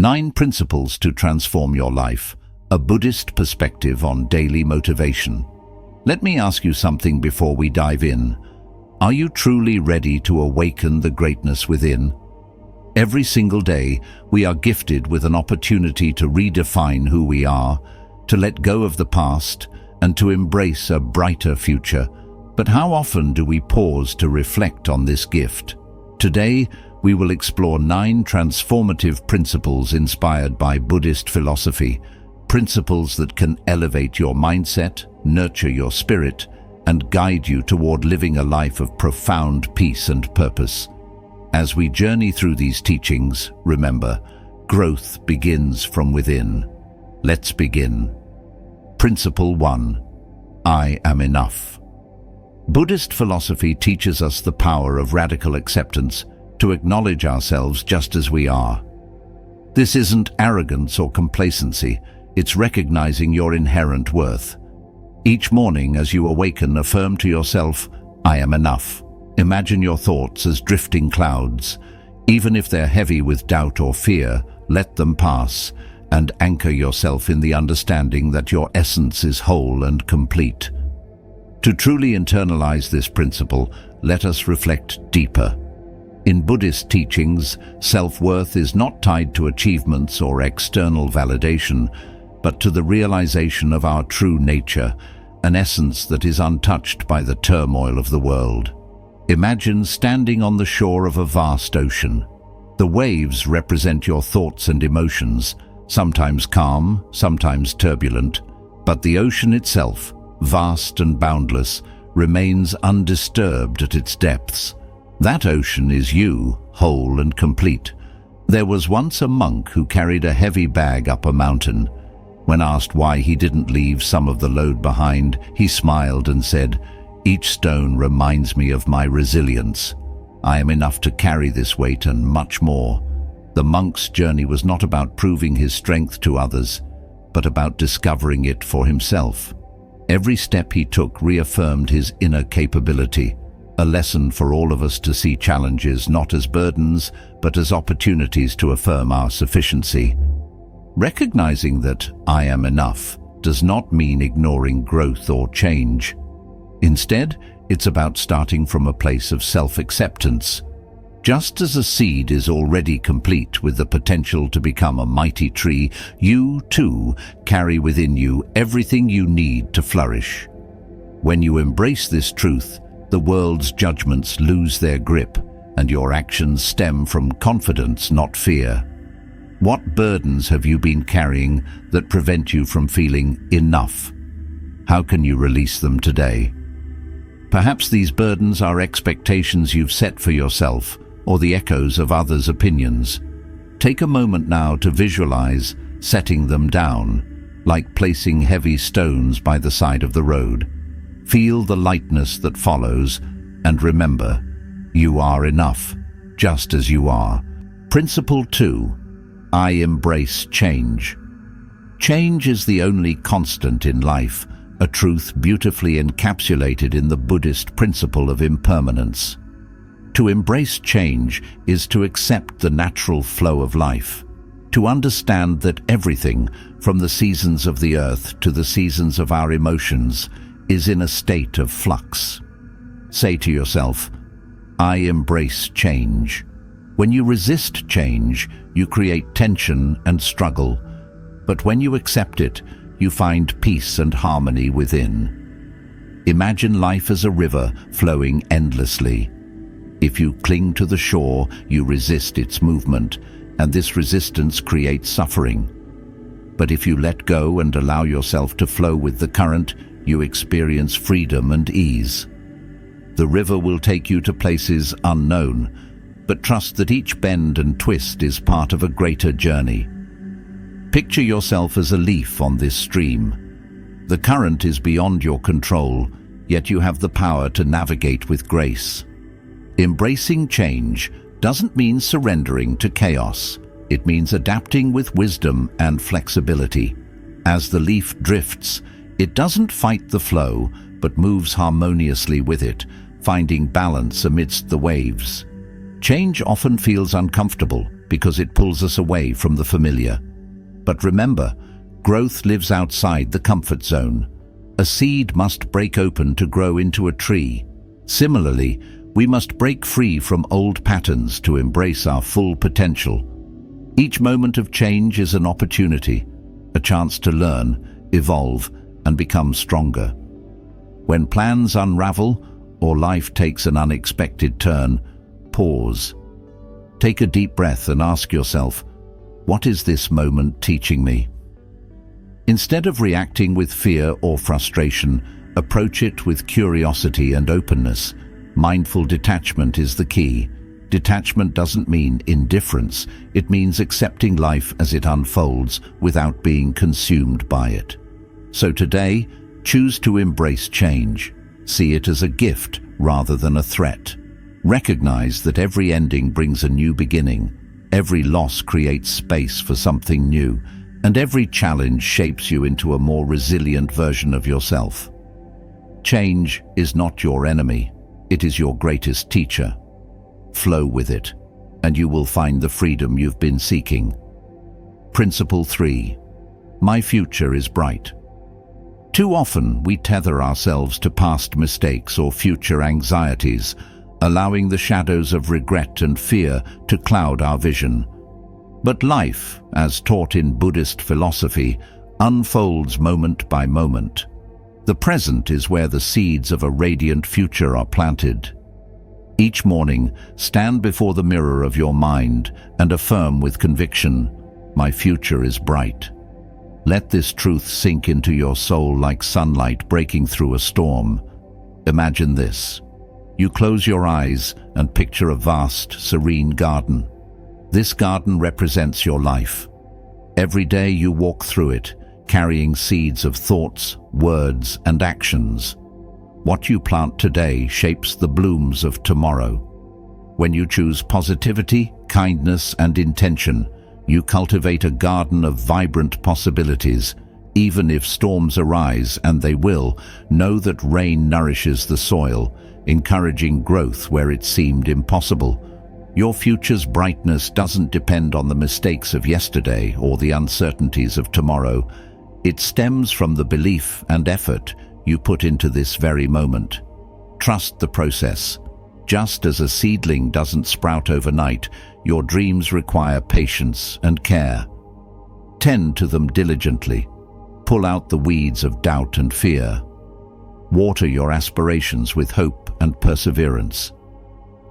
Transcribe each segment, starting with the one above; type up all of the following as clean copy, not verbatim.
9 Principles to Transform Your Life, a Buddhist perspective on daily motivation. Let me ask you something before we dive in. Are you truly ready to awaken the greatness within? Every single day, we are gifted with an opportunity to redefine who we are, to let go of the past, and to embrace a brighter future. But how often do we pause to reflect on this gift? Today, we will explore 9 transformative principles inspired by Buddhist philosophy, principles that can elevate your mindset, nurture your spirit, and guide you toward living a life of profound peace and purpose. As we journey through these teachings, remember, growth begins from within. Let's begin. Principle 1. I am enough. Buddhist philosophy teaches us the power of radical acceptance, to acknowledge ourselves just as we are. This isn't arrogance or complacency, it's recognizing your inherent worth. Each morning as you awaken, affirm to yourself, I am enough. Imagine your thoughts as drifting clouds. Even if they're heavy with doubt or fear, let them pass, and anchor yourself in the understanding that your essence is whole and complete. To truly internalize this principle, let us reflect deeper. In Buddhist teachings, self-worth is not tied to achievements or external validation, but to the realization of our true nature, an essence that is untouched by the turmoil of the world. Imagine standing on the shore of a vast ocean. The waves represent your thoughts and emotions, sometimes calm, sometimes turbulent, but the ocean itself, vast and boundless, remains undisturbed at its depths. That ocean is you, whole and complete. There was once a monk who carried a heavy bag up a mountain. When asked why he didn't leave some of the load behind, he smiled and said, "Each stone reminds me of my resilience. I am enough to carry this weight and much more." The monk's journey was not about proving his strength to others, but about discovering it for himself. Every step he took reaffirmed his inner capability, a lesson for all of us to see challenges not as burdens, but as opportunities to affirm our sufficiency. Recognizing that I am enough does not mean ignoring growth or change. Instead, it's about starting from a place of self-acceptance. Just as a seed is already complete with the potential to become a mighty tree, you, too, carry within you everything you need to flourish. When you embrace this truth, the world's judgments lose their grip, and your actions stem from confidence, not fear. What burdens have you been carrying that prevent you from feeling enough? How can you release them today? Perhaps these burdens are expectations you've set for yourself, or the echoes of others' opinions. Take a moment now to visualize setting them down, like placing heavy stones by the side of the road. Feel the lightness that follows, and remember, you are enough, just as you are. Principle 2. I embrace change. Change is the only constant in life, a truth beautifully encapsulated in the Buddhist principle of impermanence. To embrace change is to accept the natural flow of life, to understand that everything, from the seasons of the earth to the seasons of our emotions, is in a state of flux. Say to yourself, I embrace change. When you resist change, you create tension and struggle. But when you accept it, you find peace and harmony within. Imagine life as a river flowing endlessly. If you cling to the shore, you resist its movement, and this resistance creates suffering. But if you let go and allow yourself to flow with the current, you experience freedom and ease. The river will take you to places unknown, but trust that each bend and twist is part of a greater journey. Picture yourself as a leaf on this stream. The current is beyond your control, yet you have the power to navigate with grace. Embracing change doesn't mean surrendering to chaos. It means adapting with wisdom and flexibility. As the leaf drifts, it doesn't fight the flow, but moves harmoniously with it, finding balance amidst the waves. Change often feels uncomfortable, because it pulls us away from the familiar. But remember, growth lives outside the comfort zone. A seed must break open to grow into a tree. Similarly, we must break free from old patterns to embrace our full potential. Each moment of change is an opportunity, a chance to learn, evolve, and become stronger. When plans unravel or life takes an unexpected turn, pause. Take a deep breath and ask yourself, what is this moment teaching me? Instead of reacting with fear or frustration, approach it with curiosity and openness. Mindful detachment is the key. Detachment doesn't mean indifference. It means accepting life as it unfolds without being consumed by it. So today, choose to embrace change. See it as a gift rather than a threat. Recognize that every ending brings a new beginning. Every loss creates space for something new, and every challenge shapes you into a more resilient version of yourself. Change is not your enemy. It is your greatest teacher. Flow with it, and you will find the freedom you've been seeking. Principle 3. My future is bright. Too often we tether ourselves to past mistakes or future anxieties, allowing the shadows of regret and fear to cloud our vision. But life, as taught in Buddhist philosophy, unfolds moment by moment. The present is where the seeds of a radiant future are planted. Each morning, stand before the mirror of your mind and affirm with conviction, my future is bright. Let this truth sink into your soul like sunlight breaking through a storm. Imagine this. You close your eyes and picture a vast, serene garden. This garden represents your life. Every day you walk through it, carrying seeds of thoughts, words, and actions. What you plant today shapes the blooms of tomorrow. When you choose positivity, kindness, and intention, you cultivate a garden of vibrant possibilities. Even if storms arise, and they will, know that rain nourishes the soil, encouraging growth where it seemed impossible. Your future's brightness doesn't depend on the mistakes of yesterday or the uncertainties of tomorrow. It stems from the belief and effort you put into this very moment. Trust the process. Just as a seedling doesn't sprout overnight, your dreams require patience and care. Tend to them diligently. Pull out the weeds of doubt and fear. Water your aspirations with hope and perseverance.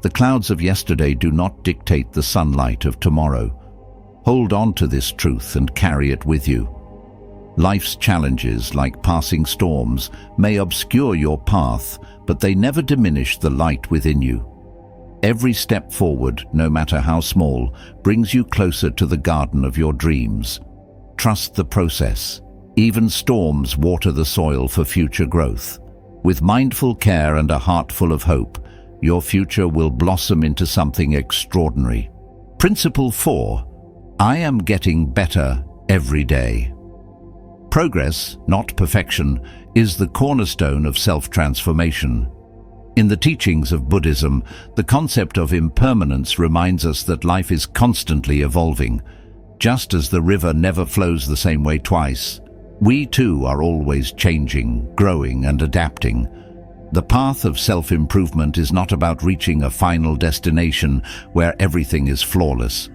The clouds of yesterday do not dictate the sunlight of tomorrow. Hold on to this truth and carry it with you. Life's challenges, like passing storms, may obscure your path, but they never diminish the light within you. Every step forward, no matter how small, brings you closer to the garden of your dreams. Trust the process. Even storms water the soil for future growth. With mindful care and a heart full of hope, your future will blossom into something extraordinary. Principle 4. I am getting better every day. Progress, not perfection, is the cornerstone of self-transformation. In the teachings of Buddhism, the concept of impermanence reminds us that life is constantly evolving. Just as the river never flows the same way twice, we too are always changing, growing, and adapting. The path of self-improvement is not about reaching a final destination where everything is flawless.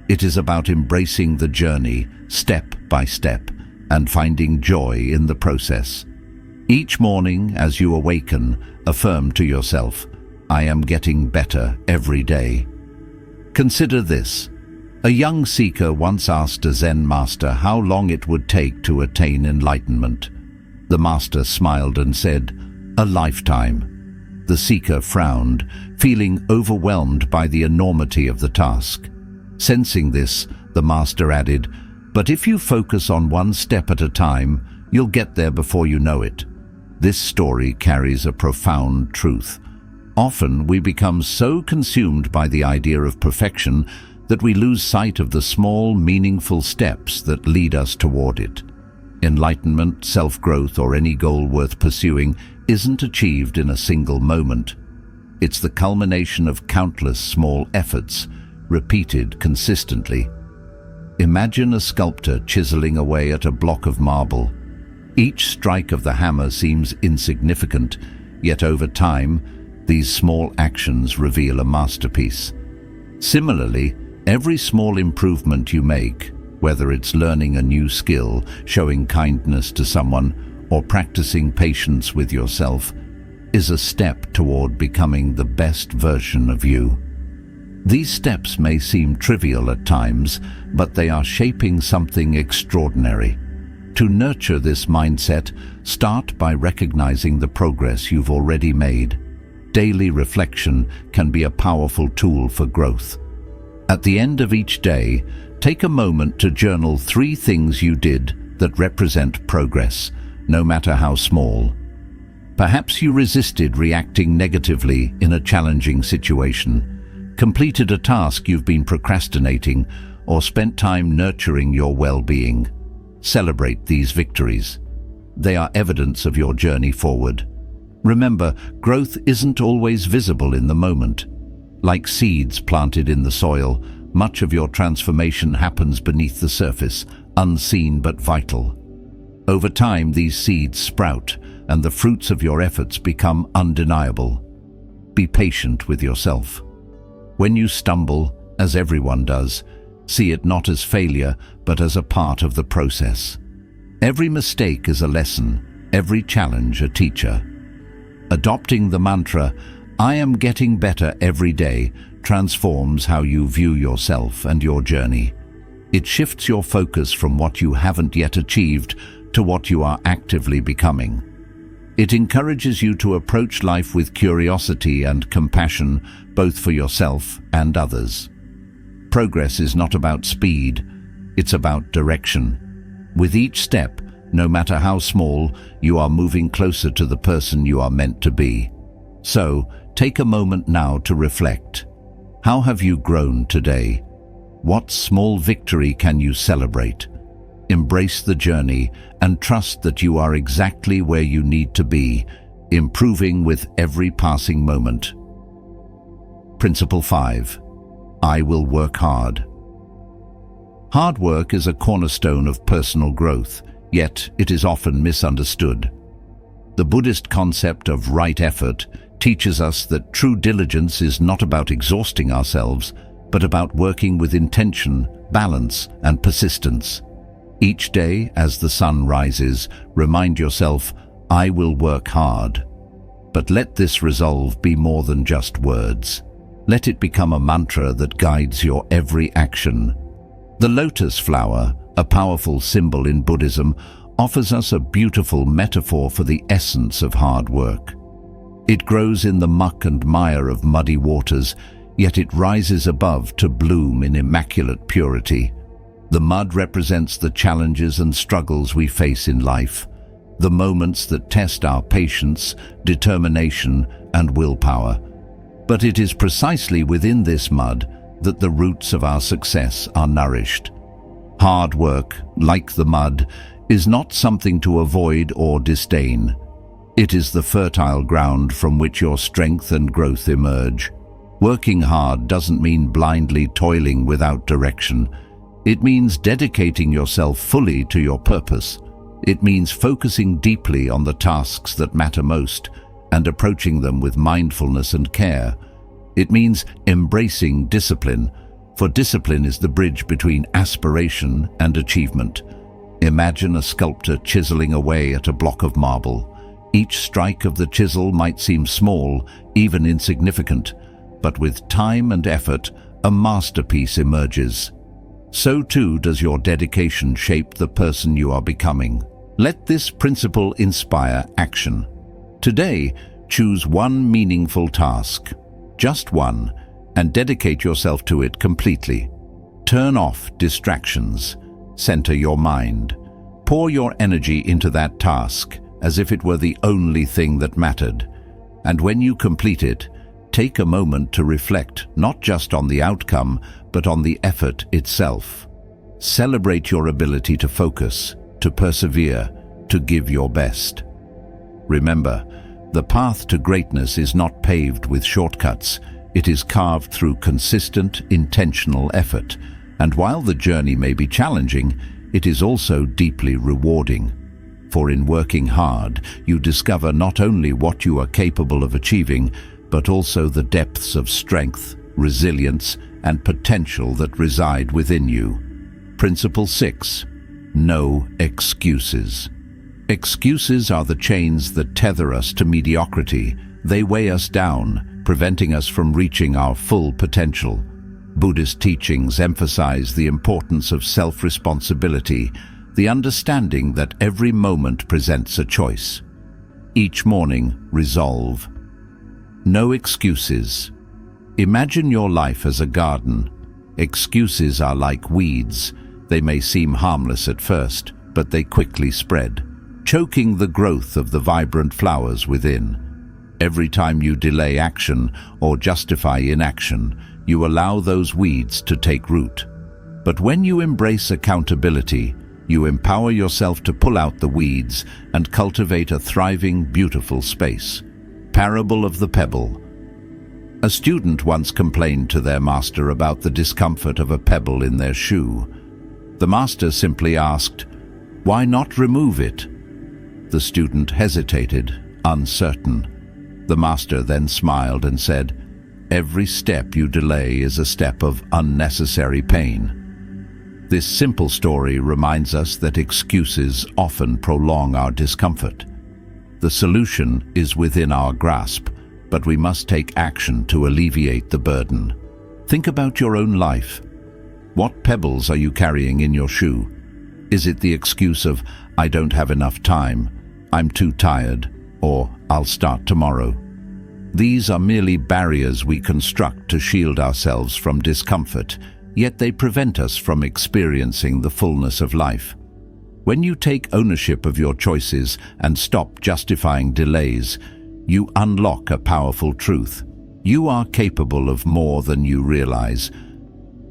It is about embracing the journey, step by step, and finding joy in the process. Each morning, as you awaken, affirm to yourself, I am getting better every day. Consider this. A young seeker once asked a Zen master how long it would take to attain enlightenment. The master smiled and said, a lifetime. The seeker frowned, feeling overwhelmed by the enormity of the task. Sensing this, the master added, but if you focus on one step at a time, you'll get there before you know it. This story carries a profound truth. Often we become so consumed by the idea of perfection that we lose sight of the small, meaningful steps that lead us toward it. Enlightenment, self-growth, or any goal worth pursuing isn't achieved in a single moment. It's the culmination of countless small efforts, repeated consistently. Imagine a sculptor chiseling away at a block of marble. Each strike of the hammer seems insignificant, yet over time, these small actions reveal a masterpiece. Similarly, every small improvement you make, whether it's learning a new skill, showing kindness to someone, or practicing patience with yourself, is a step toward becoming the best version of you. These steps may seem trivial at times, but they are shaping something extraordinary. To nurture this mindset, start by recognizing the progress you've already made. Daily reflection can be a powerful tool for growth. At the end of each day, take a moment to journal 3 things you did that represent progress, no matter how small. Perhaps you resisted reacting negatively in a challenging situation, completed a task you've been procrastinating, or spent time nurturing your well-being. Celebrate these victories. They are evidence of your journey forward. Remember, growth isn't always visible in the moment. Like seeds planted in the soil, much of your transformation happens beneath the surface, unseen but vital. Over time, these seeds sprout, and the fruits of your efforts become undeniable. Be patient with yourself. When you stumble, as everyone does, see it not as failure, but as a part of the process. Every mistake is a lesson, every challenge a teacher. Adopting the mantra, "I am getting better every day," transforms how you view yourself and your journey. It shifts your focus from what you haven't yet achieved to what you are actively becoming. It encourages you to approach life with curiosity and compassion, both for yourself and others. Progress is not about speed, it's about direction. With each step, no matter how small, you are moving closer to the person you are meant to be. So, take a moment now to reflect. How have you grown today? What small victory can you celebrate? Embrace the journey and trust that you are exactly where you need to be, improving with every passing moment. Principle 5. I will work hard. Hard work is a cornerstone of personal growth, yet it is often misunderstood. The Buddhist concept of right effort teaches us that true diligence is not about exhausting ourselves, but about working with intention, balance, and persistence. Each day, as the sun rises, remind yourself, "I will work hard." But let this resolve be more than just words. Let it become a mantra that guides your every action. The lotus flower, a powerful symbol in Buddhism, offers us a beautiful metaphor for the essence of hard work. It grows in the muck and mire of muddy waters, yet it rises above to bloom in immaculate purity. The mud represents the challenges and struggles we face in life, the moments that test our patience, determination, and willpower. But it is precisely within this mud that the roots of our success are nourished. Hard work, like the mud, is not something to avoid or disdain. It is the fertile ground from which your strength and growth emerge. Working hard doesn't mean blindly toiling without direction. It means dedicating yourself fully to your purpose. It means focusing deeply on the tasks that matter most and approaching them with mindfulness and care. It means embracing discipline, for discipline is the bridge between aspiration and achievement. Imagine a sculptor chiseling away at a block of marble. Each strike of the chisel might seem small, even insignificant, but with time and effort, a masterpiece emerges. So too does your dedication shape the person you are becoming. Let this principle inspire action. Today, choose one meaningful task, just one, and dedicate yourself to it completely. Turn off distractions. Center your mind. Pour your energy into that task as if it were the only thing that mattered. And when you complete it, take a moment to reflect not just on the outcome, but on the effort itself. Celebrate your ability to focus, to persevere, to give your best. Remember, the path to greatness is not paved with shortcuts. It is carved through consistent, intentional effort, and while the journey may be challenging, it is also deeply rewarding. For in working hard, you discover not only what you are capable of achieving, but also the depths of strength, resilience, and potential that reside within you. Principle 6. No excuses. Excuses are the chains that tether us to mediocrity. They weigh us down, preventing us from reaching our full potential. Buddhist teachings emphasize the importance of self-responsibility, the understanding that every moment presents a choice. Each morning, resolve. No excuses. Imagine your life as a garden. Excuses are like weeds. They may seem harmless at first, but they quickly spread, choking the growth of the vibrant flowers within. Every time you delay action or justify inaction, you allow those weeds to take root. But when you embrace accountability, you empower yourself to pull out the weeds and cultivate a thriving, beautiful space. Parable of the Pebble. A student once complained to their master about the discomfort of a pebble in their shoe. The master simply asked, "Why not remove it?" The student hesitated, uncertain. The master then smiled and said, "Every step you delay is a step of unnecessary pain." This simple story reminds us that excuses often prolong our discomfort. The solution is within our grasp, but we must take action to alleviate the burden. Think about your own life. What pebbles are you carrying in your shoe? Is it the excuse of, "I don't have enough time," "I'm too tired," or "I'll start tomorrow"? These are merely barriers we construct to shield ourselves from discomfort, yet they prevent us from experiencing the fullness of life. When you take ownership of your choices and stop justifying delays, you unlock a powerful truth. You are capable of more than you realize.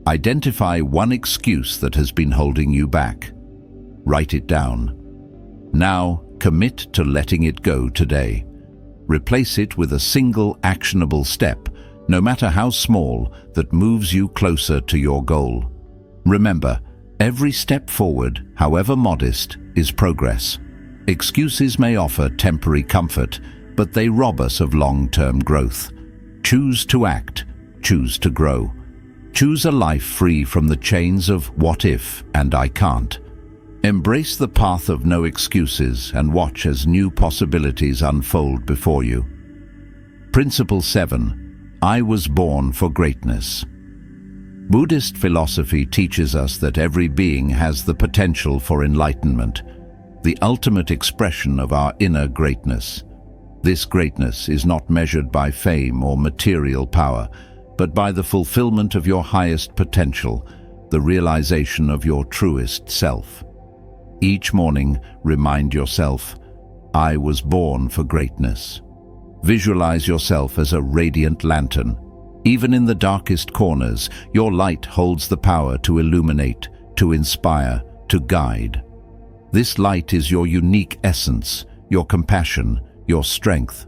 Identify one excuse that has been holding you back. Write it down. Now, commit to letting it go today. Replace it with a single actionable step, no matter how small, that moves you closer to your goal. Remember, every step forward, however modest, is progress. Excuses may offer temporary comfort, but they rob us of long-term growth. Choose to act, choose to grow. Choose a life free from the chains of "what if" and "I can't." Embrace the path of no excuses and watch as new possibilities unfold before you. Principle 7. I was born for greatness. Buddhist philosophy teaches us that every being has the potential for enlightenment, the ultimate expression of our inner greatness. This greatness is not measured by fame or material power, but by the fulfillment of your highest potential, the realization of your truest self. Each morning, remind yourself, "I was born for greatness." Visualize yourself as a radiant lantern. Even in the darkest corners, your light holds the power to illuminate, to inspire, to guide. This light is your unique essence, your compassion, your strength.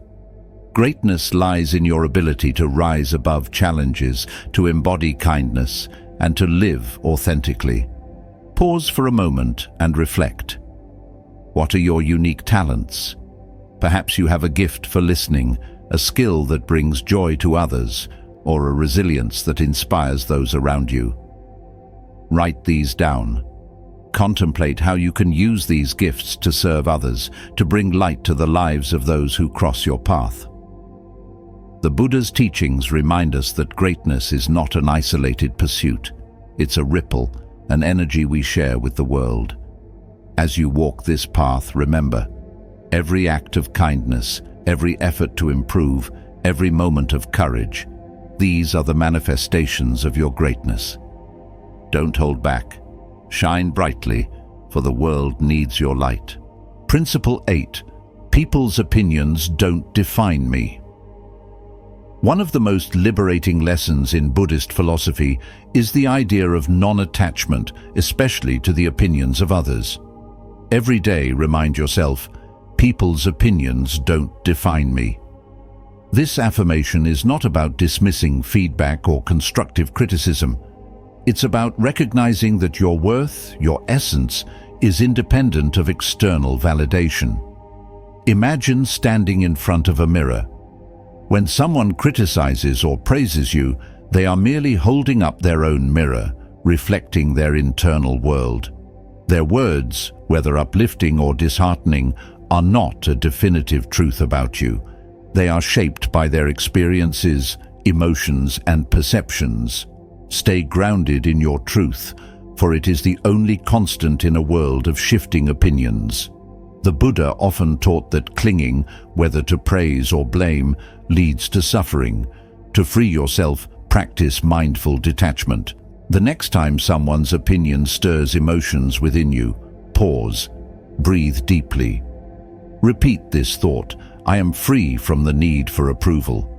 Greatness lies in your ability to rise above challenges, to embody kindness, and to live authentically. Pause for a moment and reflect. What are your unique talents? Perhaps you have a gift for listening, a skill that brings joy to others, or a resilience that inspires those around you. Write these down. Contemplate how you can use these gifts to serve others, to bring light to the lives of those who cross your path. The Buddha's teachings remind us that greatness is not an isolated pursuit. It's a ripple, an energy we share with the world. As you walk this path, remember, every act of kindness, every effort to improve, every moment of courage, these are the manifestations of your greatness. Don't hold back. Shine brightly, for the world needs your light. Principle 8. People's opinions don't define me. One of the most liberating lessons in Buddhist philosophy is the idea of non-attachment, especially to the opinions of others. Every day, remind yourself, people's opinions don't define me. This affirmation is not about dismissing feedback or constructive criticism. It's about recognizing that your worth, your essence, is independent of external validation. Imagine standing in front of a mirror. When someone criticizes or praises you, they are merely holding up their own mirror, reflecting their internal world. Their words, whether uplifting or disheartening, are not a definitive truth about you. They are shaped by their experiences, emotions, and perceptions. Stay grounded in your truth, for it is the only constant in a world of shifting opinions. The Buddha often taught that clinging, whether to praise or blame, leads to suffering. To free yourself, practice mindful detachment. The next time someone's opinion stirs emotions within you, pause, breathe deeply. Repeat this thought: I am free from the need for approval.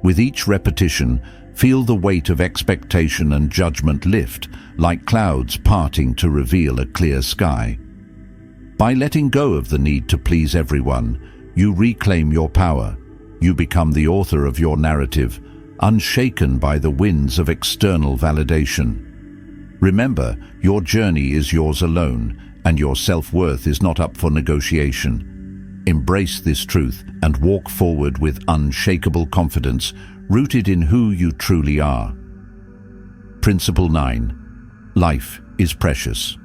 With each repetition, feel the weight of expectation and judgment lift, like clouds parting to reveal a clear sky. By letting go of the need to please everyone, you reclaim your power. You become the author of your narrative, unshaken by the winds of external validation. Remember, your journey is yours alone, and your self-worth is not up for negotiation. Embrace this truth and walk forward with unshakable confidence, rooted in who you truly are. Principle 9. Life is precious.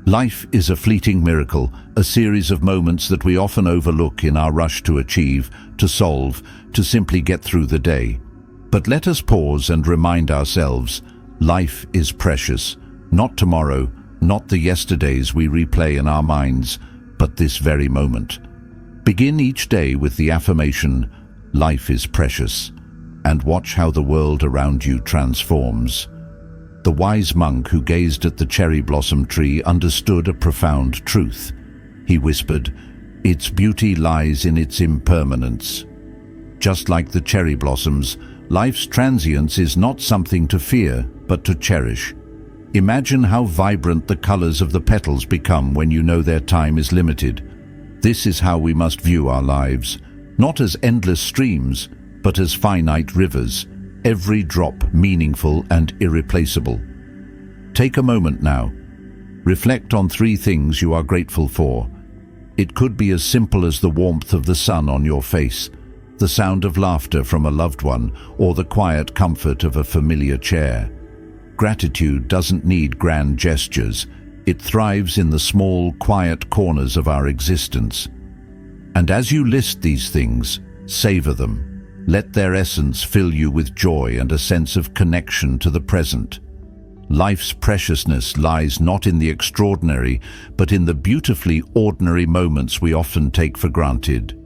Life is a fleeting miracle, a series of moments that we often overlook in our rush to achieve, to solve, to simply get through the day. But let us pause and remind ourselves, life is precious, not tomorrow, not the yesterdays we replay in our minds, but this very moment. Begin each day with the affirmation, life is precious, and watch how the world around you transforms. The wise monk who gazed at the cherry blossom tree understood a profound truth. He whispered, "Its beauty lies in its impermanence." Just like the cherry blossoms, life's transience is not something to fear, but to cherish. Imagine how vibrant the colors of the petals become when you know their time is limited. This is how we must view our lives, not as endless streams, but as finite rivers, every drop meaningful and irreplaceable. Take a moment now. Reflect on 3 things you are grateful for. It could be as simple as the warmth of the sun on your face, the sound of laughter from a loved one, or the quiet comfort of a familiar chair. Gratitude doesn't need grand gestures. It thrives in the small, quiet corners of our existence. And as you list these things, savor them. Let their essence fill you with joy and a sense of connection to the present. Life's preciousness lies not in the extraordinary, but in the beautifully ordinary moments we often take for granted.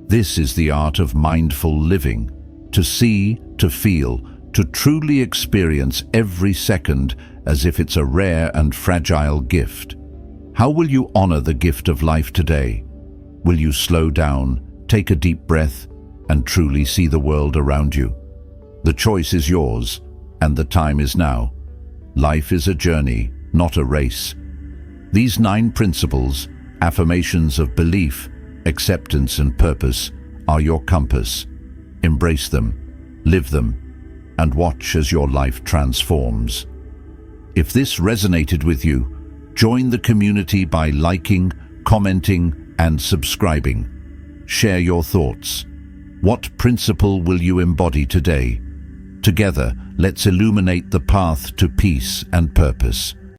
This is the art of mindful living, to see, to feel, to truly experience every second as if it's a rare and fragile gift. How will you honor the gift of life today? Will you slow down, take a deep breath, and truly see the world around you? The choice is yours, and the time is now. Life is a journey, not a race. These 9 principles, affirmations of belief, acceptance, and purpose, are your compass. Embrace them, live them, and watch as your life transforms. If this resonated with you, join the community by liking, commenting, and subscribing. Share your thoughts. What principle will you embody today? Together, let's illuminate the path to peace and purpose.